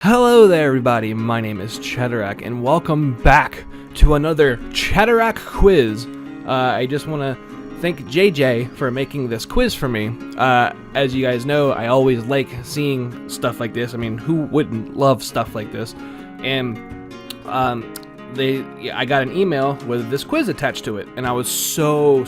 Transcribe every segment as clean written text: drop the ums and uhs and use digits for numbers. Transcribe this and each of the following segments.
Hello there everybody, my name is Chadarak and welcome back to another Chadarak quiz. I just want to thank JJ for making this quiz for me. As you guys know, I always like seeing stuff like this. I mean, who wouldn't love stuff like this? And I got an email with this quiz attached to it, and I was so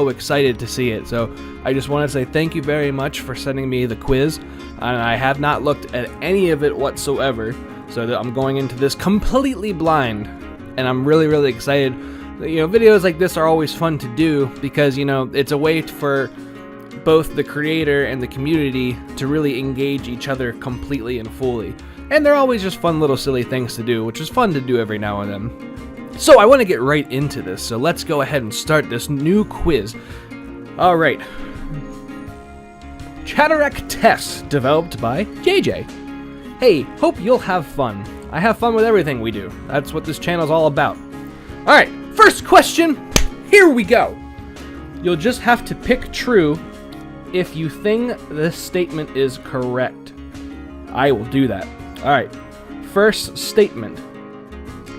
excited to see it. So I just want to say thank you very much for sending me the quiz. And I have not looked at any of it whatsoever, so that I'm going into this completely blind, and I'm really excited. You know, videos like this are always fun to do because, you know, it's a way for both the creator and the community to really engage each other completely and fully. And they're always just fun little silly things to do, which is fun to do every now and then. So I want to get right into this, so let's go ahead and start this new quiz. Alright. Chadarak test developed by JJ. Hey, hope you'll have fun. I have fun with everything we do. That's what this channel's all about. Alright, first question. Here we go. You'll just have to pick true if you think this statement is correct. I will do that. Alright, first statement.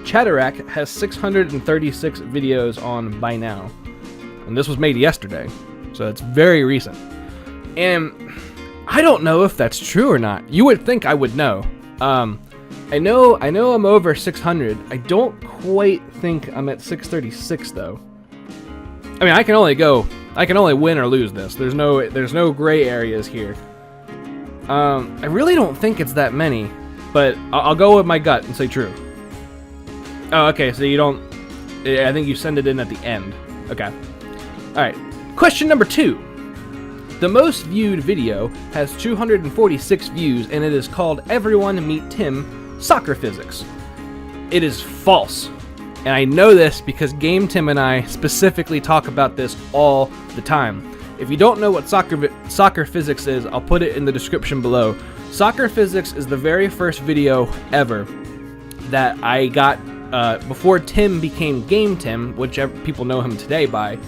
Chadarak has 636 videos on by now. And this was made yesterday, so it's very recent. And I don't know if that's true or not. You would think I would know. I know I'm over 600. I don't quite think I'm at 636 though. I mean, I can only win or lose this. There's no gray areas here. I really don't think it's that many, but I'll go with my gut and say true. Oh, okay, so you don't... I think you send it in at the end. Okay. Alright. Question number 2. The most viewed video has 246 views, and it is called Everyone Meet Tim Soccer Physics. It is false. And I know this because Game Tim and I specifically talk about this all the time. If you don't know what soccer physics is, I'll put it in the description below. Soccer physics is the very first video ever that I got before Tim became Game Tim, which people know him today by.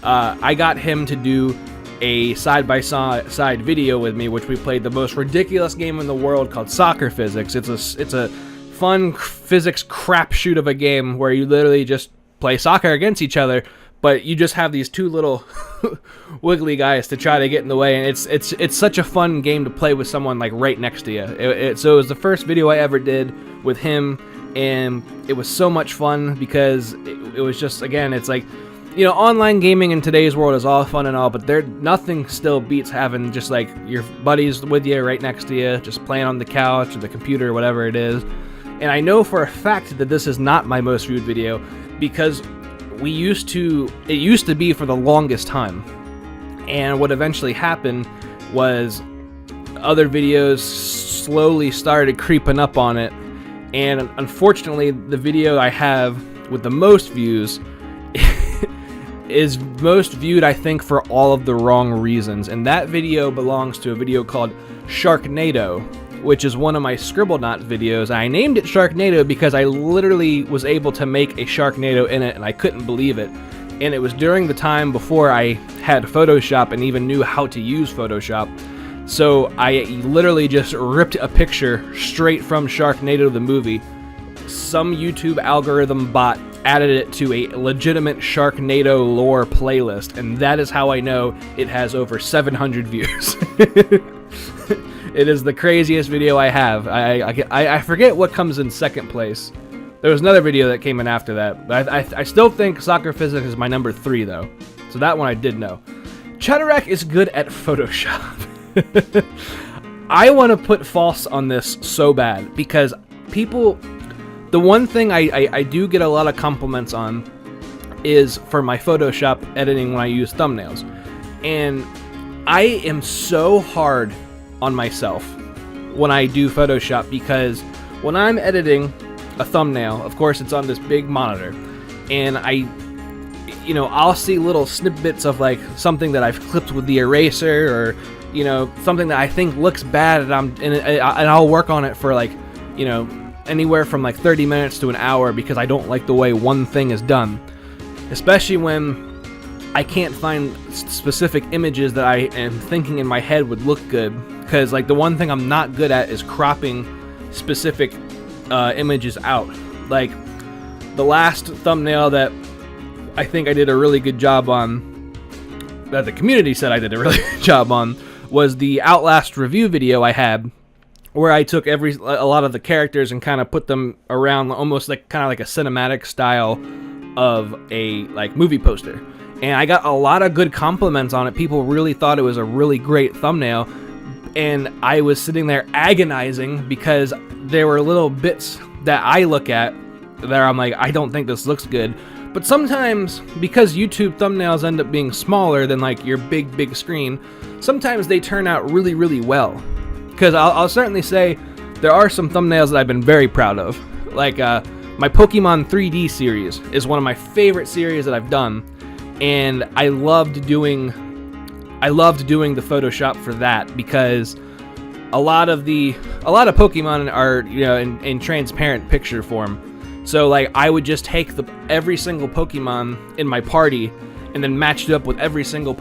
I got him to do a side-by-side video with me, which we played the most ridiculous game in the world called Soccer Physics. It's a fun physics crapshoot of a game where you literally just play soccer against each other, but you just have these two little wiggly guys to try to get in the way, and it's such a fun game to play with someone like right next to you. So it was the first video I ever did with him, and it was so much fun because it was just, again, it's like, you know, online gaming in today's world is all fun and all, but nothing still beats having just like your buddies with you right next to you, just playing on the couch or the computer or whatever it is. And I know for a fact that this is not my most viewed video because it used to be for the longest time. And what eventually happened was other videos slowly started creeping up on it. And unfortunately, the video I have with the most views is most viewed, I think, for all of the wrong reasons. And that video belongs to a video called Sharknado, which is one of my Scribblenauts videos. I named it Sharknado because I literally was able to make a Sharknado in it, and I couldn't believe it. And it was during the time before I had Photoshop and even knew how to use Photoshop. So I literally just ripped a picture straight from Sharknado the movie. Some YouTube algorithm bot added it to a legitimate Sharknado lore playlist, and that is how I know it has over 700 views. It is the craziest video I have. I forget what comes in second place. There was another video that came in after that, but I still think Soccer Physics is my number 3 though. So that one I did know. Chadarak is good at Photoshop. I want to put false on this so bad because people... The one thing I do get a lot of compliments on is for my Photoshop editing when I use thumbnails. And I am so hard on myself when I do Photoshop because when I'm editing a thumbnail, of course it's on this big monitor, and I'll see little snippets of like something that I've clipped with the eraser, or you know, something that I think looks bad, and I'll work on it for like, you know, anywhere from like 30 minutes to an hour because I don't like the way one thing is done. Especially when I can't find specific images that I am thinking in my head would look good. Because like the one thing I'm not good at is cropping specific images out. Like the last thumbnail that I think I did a really good job on, that the community said I did a really good job on, was the Outlast review video I had, where I took a lot of the characters and kind of put them around almost like kind of like a cinematic style of a like movie poster. And I got a lot of good compliments on it. People really thought it was a really great thumbnail. And I was sitting there agonizing because there were little bits that I look at that I'm like, I don't think this looks good. But sometimes, because YouTube thumbnails end up being smaller than like your big screen, sometimes they turn out really, really well. Because I'll certainly say there are some thumbnails that I've been very proud of. Like my Pokemon 3D series is one of my favorite series that I've done. And I loved doing the Photoshop for that, because a lot of Pokemon are, you know, in transparent picture form. So like I would just take every single Pokemon in my party and then match it up with every single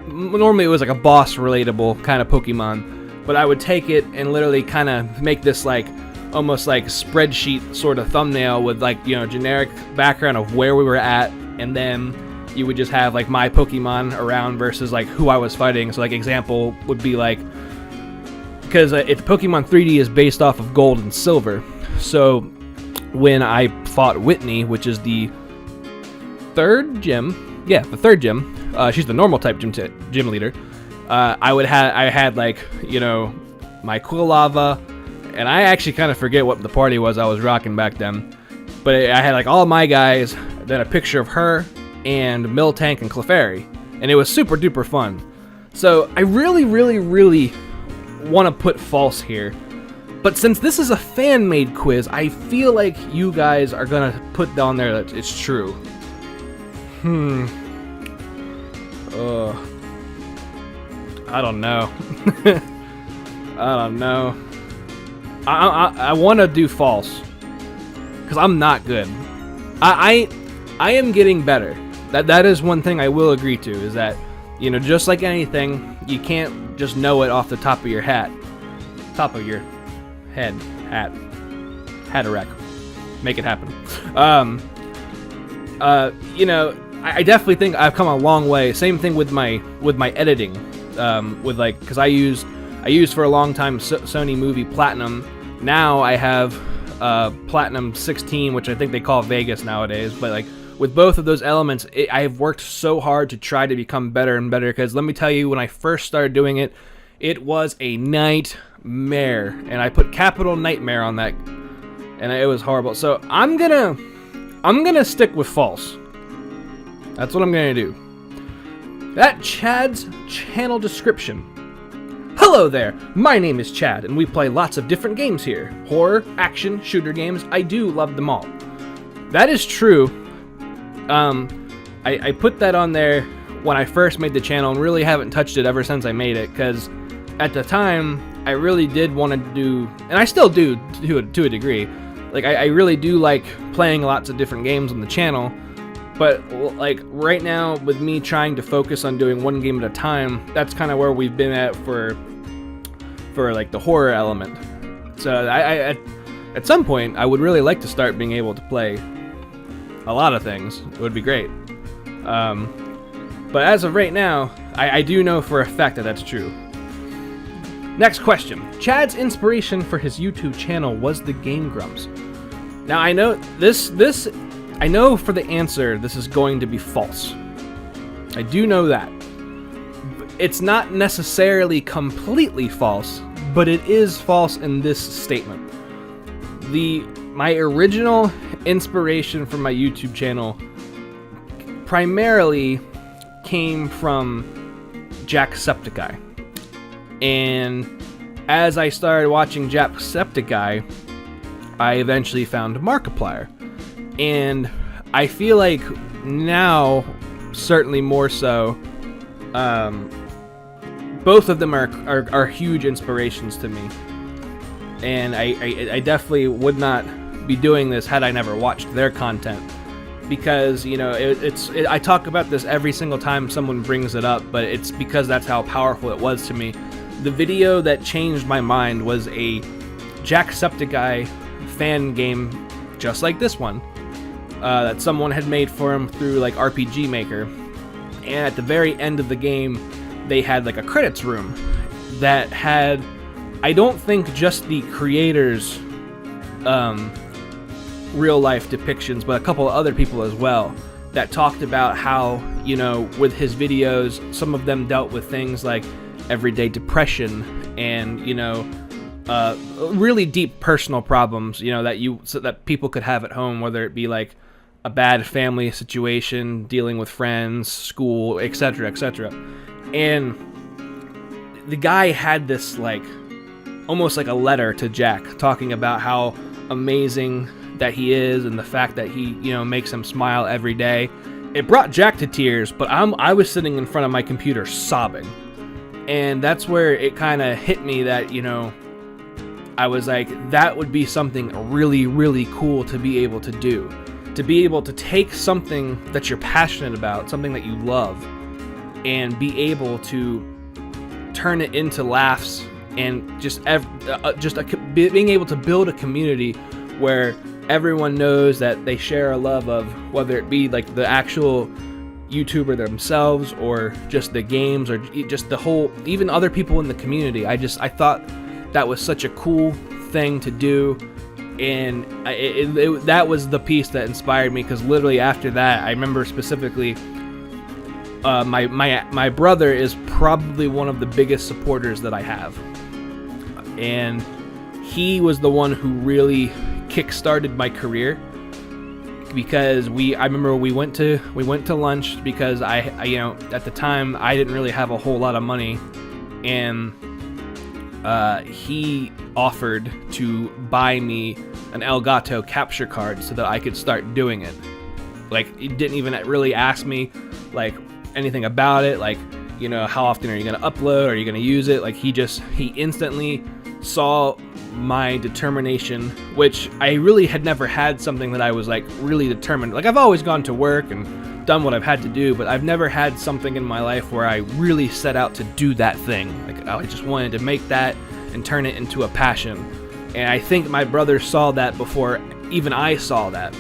normally it was like a boss relatable kind of Pokemon, but I would take it and literally kind of make this like almost like spreadsheet sort of thumbnail with like, you know, generic background of where we were at, and then you would just have like my Pokemon around versus like who I was fighting. So like example would be like, because if Pokemon 3D is based off of Gold and Silver, so when I fought Whitney, which is the third gym, she's the normal type gym leader. I had like, you know, my Quilava, and I actually kind of forget what the party was I was rocking back then, but I had like all my guys, then a picture of her and Miltank and Clefairy, and it was super duper fun. So I really want to put false here, but since this is a fan-made quiz, I feel like you guys are gonna put down there that it's true. I don't know. I don't know. I want to do false, because I'm not good. I am getting better. That is one thing I will agree to, is that, you know, just like anything, you can't just know it off the top of your head. Chadarak. Make it happen. You know, I definitely think I've come a long way. Same thing with my editing. With like, because I used for a long time Sony Movie Platinum. Now I have Platinum 16, which I think they call Vegas nowadays. But like with both of those elements, I have worked so hard to try to become better and better. Because let me tell you, when I first started doing it, it was a nightmare, and I put capital nightmare on that, and it was horrible. So I'm gonna stick with false. That's what I'm gonna do. That Chad's channel description. Hello there, my name is Chad, and we play lots of different games here. Horror, action, shooter games, I do love them all. That is true. I put that on there when I first made the channel, and really haven't touched it ever since I made it, because at the time, I really did want to do, and I still do to a degree, like I really do like playing lots of different games on the channel. But like right now, with me trying to focus on doing one game at a time, that's kind of where we've been at for like the horror element. So I at some point, I would really like to start being able to play a lot of things. It would be great. But as of right now, I do know for a fact that that's true. Next question. Chad's inspiration for his YouTube channel was the Game Grumps. Now I know I know for the answer, this is going to be false. I do know that. It's not necessarily completely false, but it is false in this statement. My original inspiration for my YouTube channel primarily came from Jacksepticeye. And as I started watching Jacksepticeye, I eventually found Markiplier. And I feel like now, certainly more so, both of them are huge inspirations to me. And I definitely would not be doing this had I never watched their content. Because, you know, I talk about this every single time someone brings it up, but it's because that's how powerful it was to me. The video that changed my mind was a Jacksepticeye fan game just like this one that someone had made for him through like RPG Maker. And at the very end of the game, they had like a credits room that had, I don't think just the creators' real life depictions, but a couple of other people as well that talked about how, you know, with his videos, some of them dealt with things like everyday depression and, you know, really deep personal problems, you know, that people could have at home, whether it be like a bad family situation, dealing with friends, school, etc., etc. And the guy had this like almost like a letter to Jack talking about how amazing that he is and the fact that he, you know, makes him smile every day. It brought Jack to tears, but I was sitting in front of my computer sobbing. And that's where it kind of hit me that, you know, I was like, that would be something really, really cool to be able to do. To be able to take something that you're passionate about, something that you love, and be able to turn it into laughs and being able to build a community where everyone knows that they share a love of, whether it be like the actual YouTuber themselves or just the games or just the whole, even other people in the community. I thought that was such a cool thing to do, and that was the piece that inspired me, because literally after that, I remember specifically my brother is probably one of the biggest supporters that I have, and he was the one who really kick-started my career, because I remember we went to lunch, because I you know, at the time I didn't really have a whole lot of money, and he offered to buy me an Elgato capture card so that I could start doing it. Like, he didn't even really ask me like anything about it, like, you know, how often are you gonna upload, are you gonna use it? Like, he instantly saw my determination, which I really had never had something that I was like really determined. Like, I've always gone to work and done what I've had to do, but I've never had something in my life where I really set out to do that thing. Like, I just wanted to make that and turn it into a passion. And I think my brother saw that before even I saw that.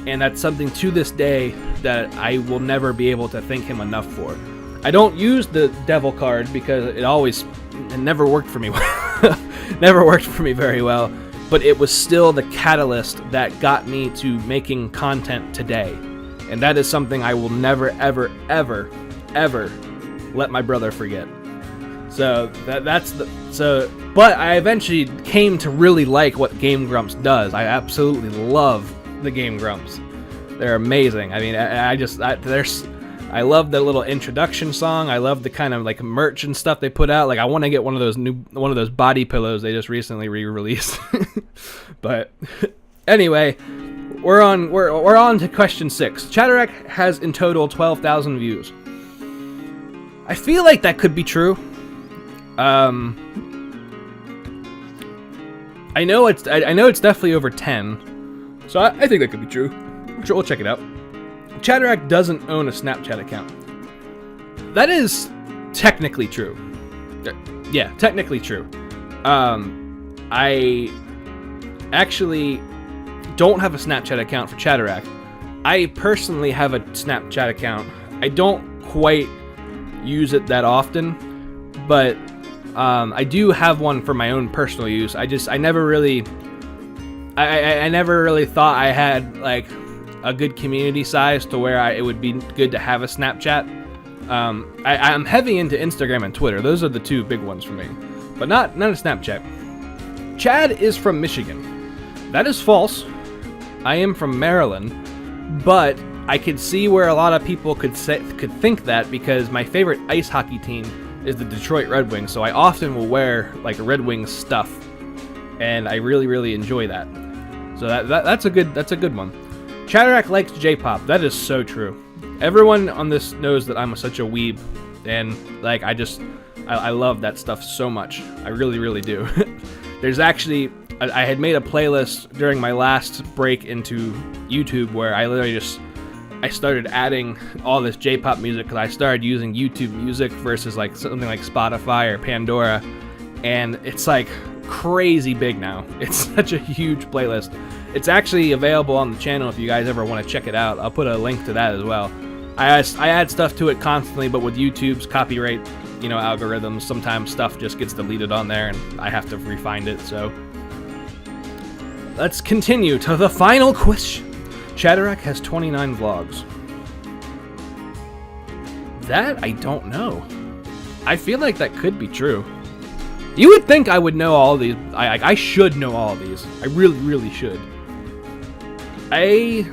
And that's something to this day that I will never be able to thank him enough for. I don't use the devil card because it never worked for me. Never worked for me very well, but it was still the catalyst that got me to making content today. And that is something I will never, ever, ever, ever let my brother forget. So but I eventually came to really like what Game Grumps does. I absolutely love the Game Grumps. They're amazing. I mean, I love the little introduction song. I love the kind of like merch and stuff they put out. Like, I want to get one of those body pillows they just recently re-released. But anyway, we're on to question 6. Chadarak has in total 12,000 views. I feel like that could be true. I know it's definitely over 10, so I think that could be true. We'll check it out. Chadarak doesn't own a Snapchat account. That is technically true. Yeah, technically true. I actually don't have a Snapchat account for Chadarak. I personally have a Snapchat account. I don't quite use it that often, but I do have one for my own personal use. I never really thought I had like a good community size to where it would be good to have a Snapchat. I'm heavy into Instagram and Twitter. Those are the two big ones for me, but not a Snapchat. Chad is from Michigan. That is false. I am from Maryland, but I could see where a lot of people could think that, because my favorite ice hockey team is the Detroit Red Wings, so I often will wear like Red Wings stuff, and I really, really enjoy that. So that's a good one. Chadarak likes J-pop. That is so true. Everyone on this knows that I'm such a weeb, and like I love that stuff so much. I really, really do. There's actually, I had made a playlist during my last break into YouTube where I literally I started adding all this J-pop music, because I started using YouTube Music versus like something like Spotify or Pandora, and it's like crazy big now. It's such a huge playlist. It's actually available on the channel if you guys ever want to check it out. I'll put a link to that as well. I add stuff to it constantly, but with YouTube's copyright, algorithms, sometimes stuff just gets deleted on there and I have to re-find it, so. Let's continue to the final question. Chadarak has 29 vlogs. That, I don't know. I feel like that could be true. You would think I would know all these. I should know all of these. I really, really should. I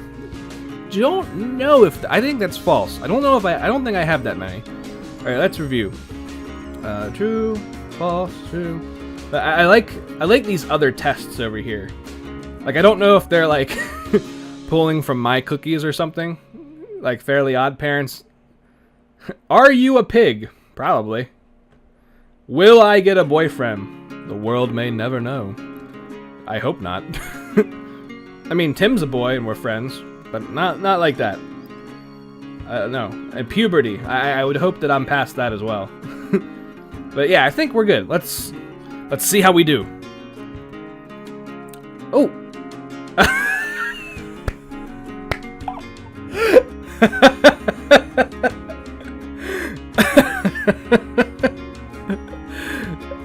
don't know if... I think that's false. I don't know if I don't think I have that many. Alright, let's review. True, false, true. I like these other tests over here. Like, I don't know if they're, like, pulling from my cookies or something. Like, Fairly Odd Parents. Are you a pig? Probably. Will I get a boyfriend? The world may never know. I hope not. I mean, Tim's a boy and we're friends, but not like that. No. And puberty. I would hope that I'm past that as well. But yeah, I think we're good. Let's see how we do. Oh.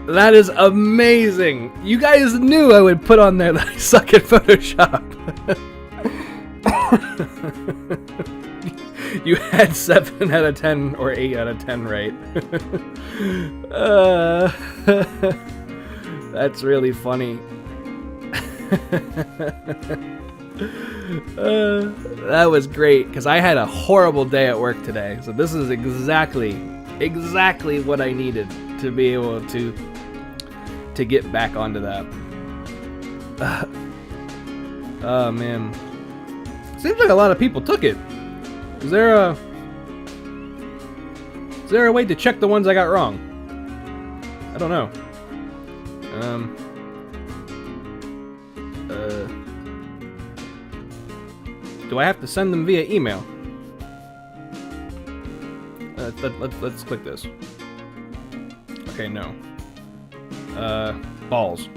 That is amazing. You guys knew I would put on there that I suck at Photoshop. You had 7 out of 10 or 8 out of 10 right. That's really funny. That was great because I had a horrible day at work today. So this is exactly what I needed to be able to get back onto that. Oh man. Seems like a lot of people took it. Is there a way to check the ones I got wrong? I don't know. Do I have to send them via email? Let's click this. Okay, no. Balls.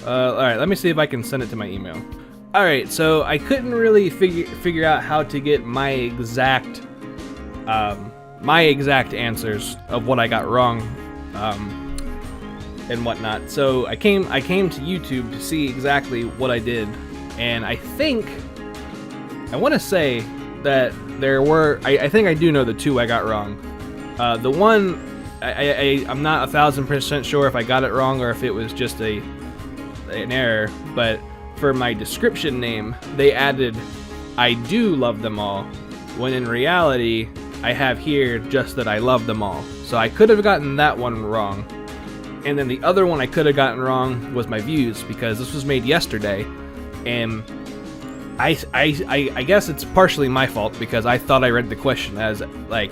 Alright, let me see if I can send it to my email. Alright, so I couldn't really figure out how to get my exact answers of what I got wrong, and whatnot. So I came to YouTube to see exactly what I did, and I want to say that there were, I think I do know the 2 I got wrong. The one, I'm not 1000% sure if I got it wrong or if it was just an error, but for my description name, they added, I do love them all, when in reality, I have here just that I love them all. So I could have gotten that one wrong. And then the other one I could have gotten wrong was my views, because this was made yesterday, and I guess it's partially my fault because I thought I read the question as like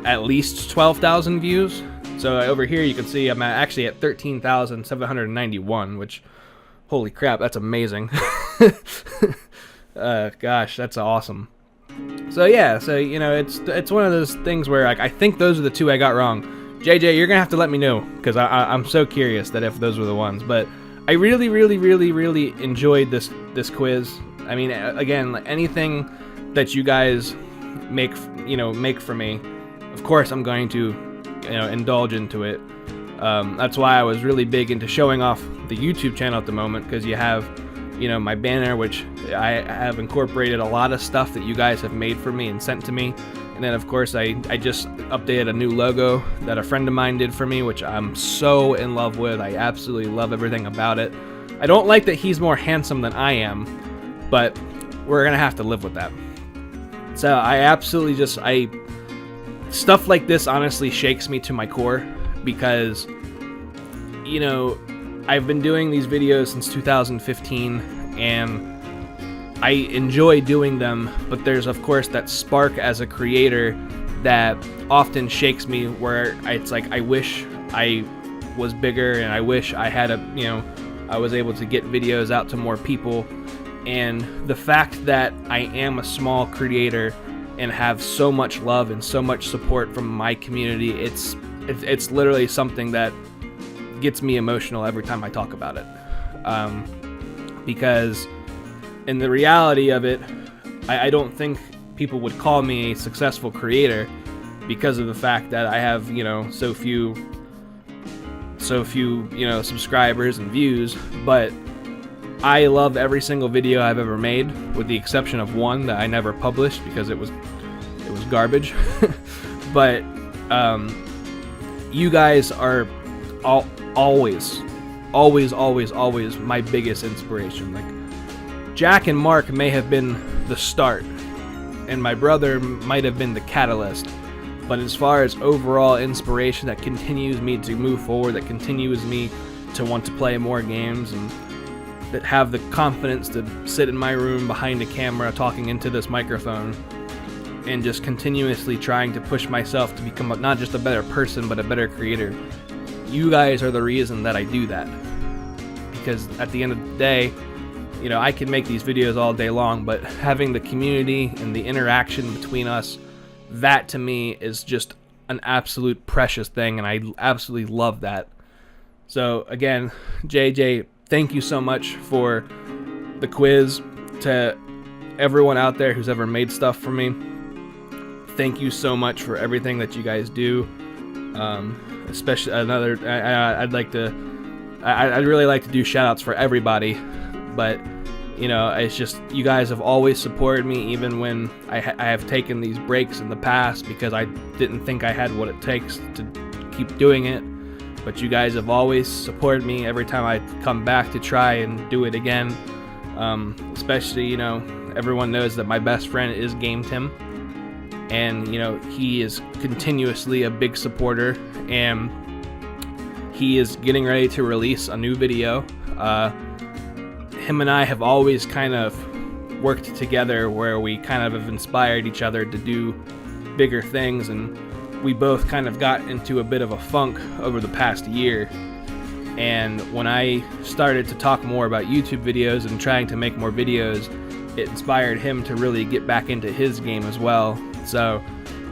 at least 12,000 views. So over here you can see I'm actually at 13,791, which, holy crap, that's amazing. Gosh, that's awesome. So yeah, so it's one of those things where like I think those are the 2 I got wrong. JJ, you're gonna have to let me know because I'm so curious that if those were the ones, but I really enjoyed this quiz. I mean, again, anything that you guys make for me, of course I'm going to indulge into it. That's why I was really big into showing off the YouTube channel at the moment, because you have my banner, which I have incorporated a lot of stuff that you guys have made for me and sent to me. And then of course I just updated a new logo that a friend of mine did for me, which I'm so in love with. I absolutely love everything about it. I don't like that he's more handsome than I am, but we're gonna have to live with that. So I absolutely stuff like this honestly shakes me to my core, because I've been doing these videos since 2015 and I enjoy doing them, but there's of course that spark as a creator that often shakes me, where it's like I wish I was bigger and I wish I had I was able to get videos out to more people. And the fact that I am a small creator and have so much love and so much support from my community, it's it's literally something that gets me emotional every time I talk about it. Because in the reality of it, I don't think people would call me a successful creator because of the fact that I have, so few, subscribers and views. But I love every single video I've ever made, with the exception of one that I never published because it was garbage. But you guys are always my biggest inspiration. Like, Jack and Mark may have been the start, and my brother might have been the catalyst, but as far as overall inspiration that continues me to move forward, that continues me to want to play more games, and that have the confidence to sit in my room behind a camera talking into this microphone and just continuously trying to push myself to become not just a better person but a better creator, you guys are the reason that I do that. Because at the end of the day, I can make these videos all day long, but having the community and the interaction between us, that to me is just an absolute precious thing, and I absolutely love that. So again, JJ, thank you so much for the quiz. To everyone out there who's ever made stuff for me, thank you so much for everything that you guys do. Especially I'd really like to do shout outs for everybody, but it's just, you guys have always supported me, even when I have taken these breaks in the past because I didn't think I had what it takes to keep doing it. But you guys have always supported me every time I come back to try and do it again. Especially, everyone knows that my best friend is Game Tim, and he is continuously a big supporter, and he is getting ready to release a new video. Him and I have always kind of worked together, where we kind of have inspired each other to do bigger things, and we both kind of got into a bit of a funk over the past year. And when I started to talk more about YouTube videos and trying to make more videos, it inspired him to really get back into his game as well. So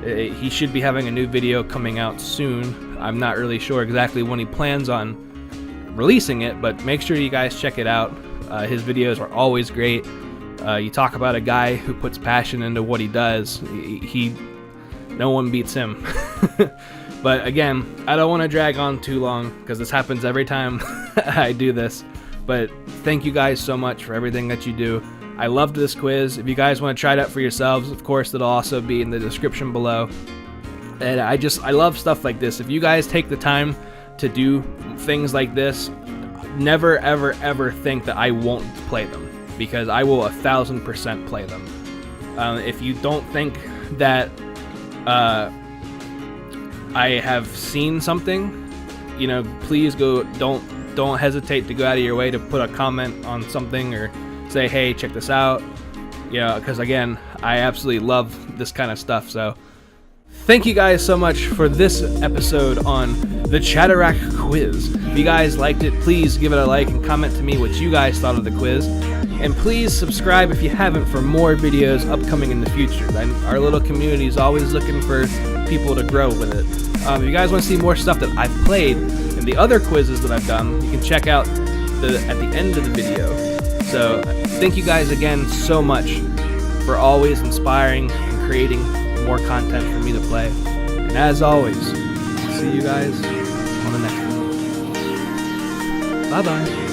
he should be having a new video coming out soon. I'm not really sure exactly when he plans on releasing it, but make sure you guys check it out. His videos are always great. You talk about a guy who puts passion into what he does. No one beats him. But again, I don't want to drag on too long because this happens every time I do this. But thank you guys so much for everything that you do. I loved this quiz. If you guys want to try it out for yourselves, of course, it'll also be in the description below. And I love stuff like this. If you guys take the time to do things like this, never, ever, ever think that I won't play them, because I will 1000% play them. If you don't think that I have seen something, please don't hesitate to go out of your way to put a comment on something or say, hey, check this out. Because again, I absolutely love this kind of stuff. So thank you guys so much for this episode on the Chadarak quiz. If you guys liked it, please give it a like and comment to me what you guys thought of the quiz. And please subscribe if you haven't for more videos upcoming in the future. Our little community is always looking for people to grow with it. If you guys want to see more stuff that I've played and the other quizzes that I've done, you can check out at the end of the video. So thank you guys again so much for always inspiring and creating more content for me to play. And as always, see you guys on the next one. Bye-bye.